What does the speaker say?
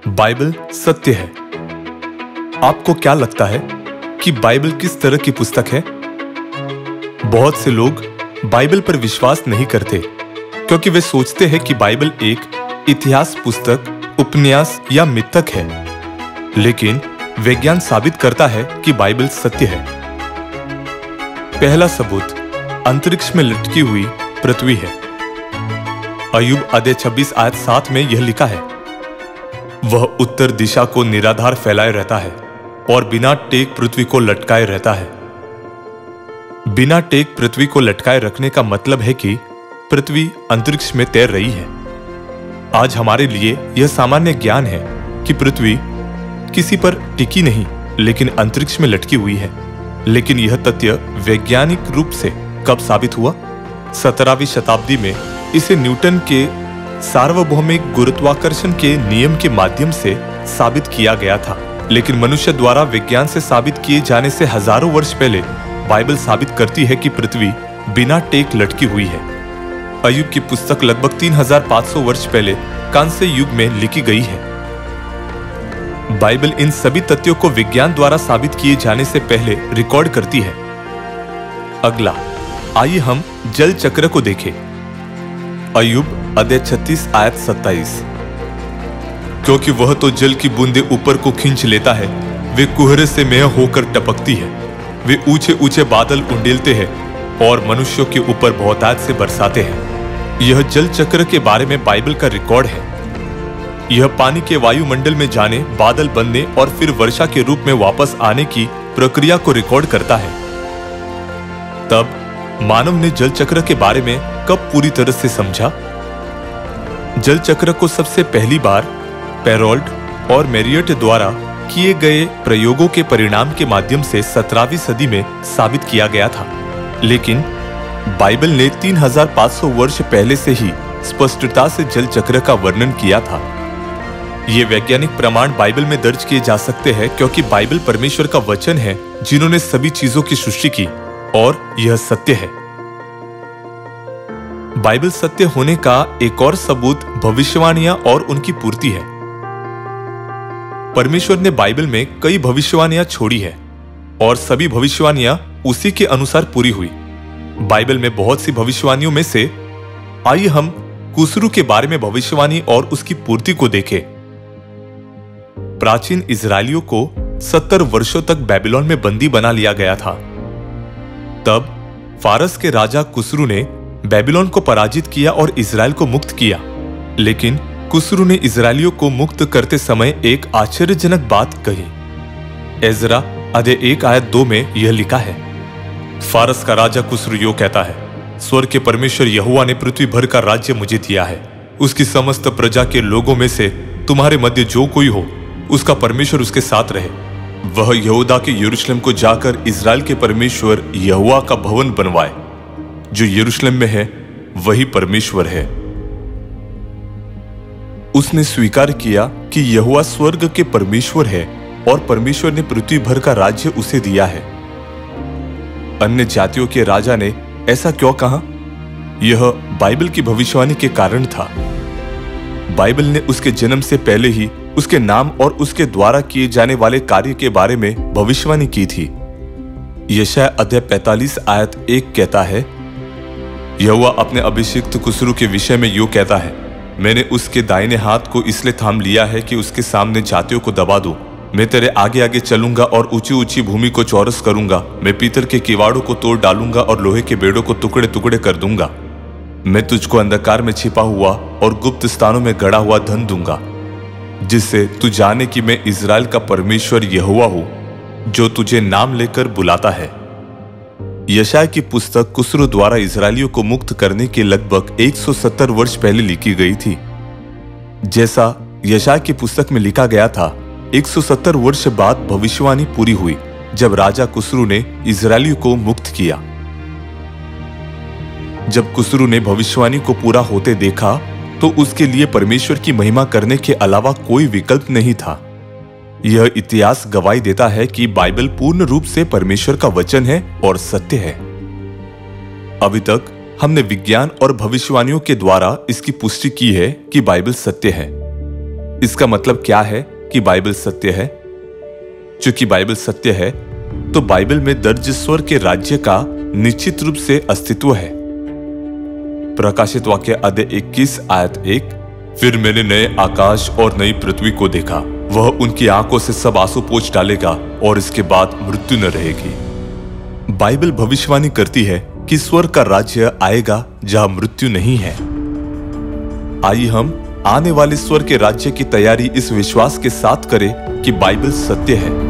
Bible सत्य है। आपको क्या लगता है कि बाइबल किस तरह की पुस्तक है? बहुत से लोग बाइबल पर विश्वास नहीं करते क्योंकि वे सोचते हैं कि बाइबल एक इतिहास पुस्तक, उपन्यास या मिथक है। लेकिन विज्ञान साबित करता है कि बाइबल सत्य है। पहला सबूत अंतरिक्ष में लटकी हुई पृथ्वी है। अय्यूब अध्याय 26 आयत 7 में यह लिखा है, वह उत्तर दिशा को निराधार फैलाए रहता है और बिना टेक पृथ्वी को लटकाए रहता है। बिना टेक पृथ्वी को लटकाए रखने का मतलब है कि पृथ्वी अंतरिक्ष में तैर रही है। आज हमारे लिए यह सामान्य ज्ञान है कि पृथ्वी किसी पर टिकी नहीं लेकिन अंतरिक्ष में लटकी हुई है। लेकिन यह तथ्य वैज्ञानिक रूप से कब साबित हुआ? 17वीं शताब्दी में इसे न्यूटन के सार्वभौमिक गुरुत्वाकर्षण के नियम के माध्यम से साबित किया गया था। लेकिन मनुष्य द्वारा विज्ञान से साबित किए जाने से हजारों वर्ष पहले बाइबल साबित करती है कि पृथ्वी बिना टेक लटकी हुई है। अय्यूब की पुस्तक लगभग 3500 वर्ष पहले कांस्य युग में लिखी गई है। बाइबल इन सभी तथ्यों को विज्ञान द्वारा साबित किए जाने से पहले रिकॉर्ड करती है। अगला, आइए हम जल चक्र को देखें। अय्यूब अध्याय 36 आयत 27, क्योंकि वह तो जल की बूंदे ऊपर को खींच लेता है, वे कुहरे से मेह होकर टपकती है। वे ऊंचे ऊंचे बादल उंडेलते हैं और मनुष्यों के ऊपर बहुतायत से बरसाते हैं। यह जल चक्र के बारे में बाइबल का रिकॉर्ड है। यह पानी के वायुमंडल में जाने, बादल बनने और फिर वर्षा के रूप में वापस आने की प्रक्रिया को रिकॉर्ड करता है। तब मानव ने जल चक्र के बारे में कब पूरी तरह से समझा? जल चक्र को सबसे पहली बार पेरोल्ड और मेरियट द्वारा किए गए प्रयोगों के परिणाम के माध्यम से 17वीं सदी में साबित किया गया था। लेकिन बाइबल ने 3500 वर्ष पहले से ही स्पष्टता से जल चक्र का वर्णन किया था। ये वैज्ञानिक प्रमाण बाइबल में दर्ज किए जा सकते हैं क्योंकि बाइबल परमेश्वर का वचन है जिन्होंने सभी चीजों की सृष्टि की और यह सत्य है। बाइबल सत्य होने का एक और सबूत भविष्यवाणियां और उनकी पूर्ति है। परमेश्वर ने बाइबल में कई भविष्यवाणियां छोड़ी है और सभी भविष्यवाणियां उसी के अनुसार पूरी हुई। बाइबल में बहुत सी भविष्यवाणियों में से आइए हम कुसरू के बारे में भविष्यवाणी और उसकी पूर्ति को देखें। प्राचीन इजरायलियों को 70 वर्षों तक बेबीलोन में बंदी बना लिया गया था। तब फारस के राजा कुसरू ने बेबीलोन को पराजित किया और इजराइल को मुक्त किया। लेकिन कुसरू ने इजरायलियों को मुक्त करते समय एक आश्चर्यजनक बात कही। एजरा अध्याय 1 आयत 2 में यह लिखा है, फारस का राजा कुसरू यो कहता है, स्वर्ग के परमेश्वर यहोवा ने पृथ्वी भर का राज्य मुझे दिया है। उसकी समस्त प्रजा के लोगों में से तुम्हारे मध्य जो कोई हो उसका परमेश्वर उसके साथ रहे। वह यहूदा के यरूशलेम को जाकर इजराइल के परमेश्वर यहोवा का भवन बनवाए। जो यरूशलेम में है वही परमेश्वर है। उसने स्वीकार किया कि यहोवा स्वर्ग के परमेश्वर है और परमेश्वर ने पृथ्वी भर का राज्य उसे दिया है। अन्य जातियों के राजा ने ऐसा क्यों कहा? यह बाइबल की भविष्यवाणी के कारण था। बाइबल ने उसके जन्म से पहले ही उसके नाम और उसके द्वारा किए जाने वाले कार्य के बारे में भविष्यवाणी की थी। यशायाह अध्याय 45 आयत 1 कहता है, यहोवा अपने अभिषिक्त कुसरू के विषय में यूं कहता है, मैंने उसके दाहिने हाथ को इसलिए थाम लिया है कि उसके सामने जातियों को दबा दूं। मैं तेरे आगे आगे चलूंगा और ऊंची ऊंची भूमि को चौरस करूंगा। मैं पीतल के किवाड़ों को तोड़ डालूंगा और लोहे के बेड़ों को टुकड़े टुकड़े कर दूंगा। मैं तुझको अंधकार में छिपा हुआ और गुप्त स्थानों में गड़ा हुआ धन दूंगा, जिससे तू जाने कि मैं इजराइल का परमेश्वर यहोवा हूं, जो तुझे नाम लेकर बुलाता है। यशायाह की पुस्तक कुसरू द्वारा इजरायलियों को मुक्त करने के लगभग 170 वर्ष पहले लिखी गई थी। जैसा यशायाह की पुस्तक में लिखा गया था, 170 वर्ष बाद भविष्यवाणी पूरी हुई जब राजा कुसरू ने इजरायलियों को मुक्त किया। जब कुसरू ने भविष्यवाणी को पूरा होते देखा तो उसके लिए परमेश्वर की महिमा करने के अलावा कोई विकल्प नहीं था। यह इतिहास गवाही देता है कि बाइबल पूर्ण रूप से परमेश्वर का वचन है और सत्य है। अभी तक हमने विज्ञान और भविष्यवाणियों के द्वारा इसकी पुष्टि की है कि बाइबल सत्य है। इसका मतलब क्या है कि बाइबल सत्य है? चूंकि बाइबल सत्य है तो बाइबल में दर्ज स्वर्ग के राज्य का निश्चित रूप से अस्तित्व है। प्रकाशित वाक्य अध्याय 21 आयत 1, फिर मैंने नए आकाश और नई पृथ्वी को देखा, वह उनकी आंखों से सब आंसू पोंछ डालेगा और इसके बाद मृत्यु न रहेगी। बाइबल भविष्यवाणी करती है कि स्वर्ग का राज्य आएगा जहां मृत्यु नहीं है। आइए हम आने वाले स्वर्ग के राज्य की तैयारी इस विश्वास के साथ करें कि बाइबल सत्य है।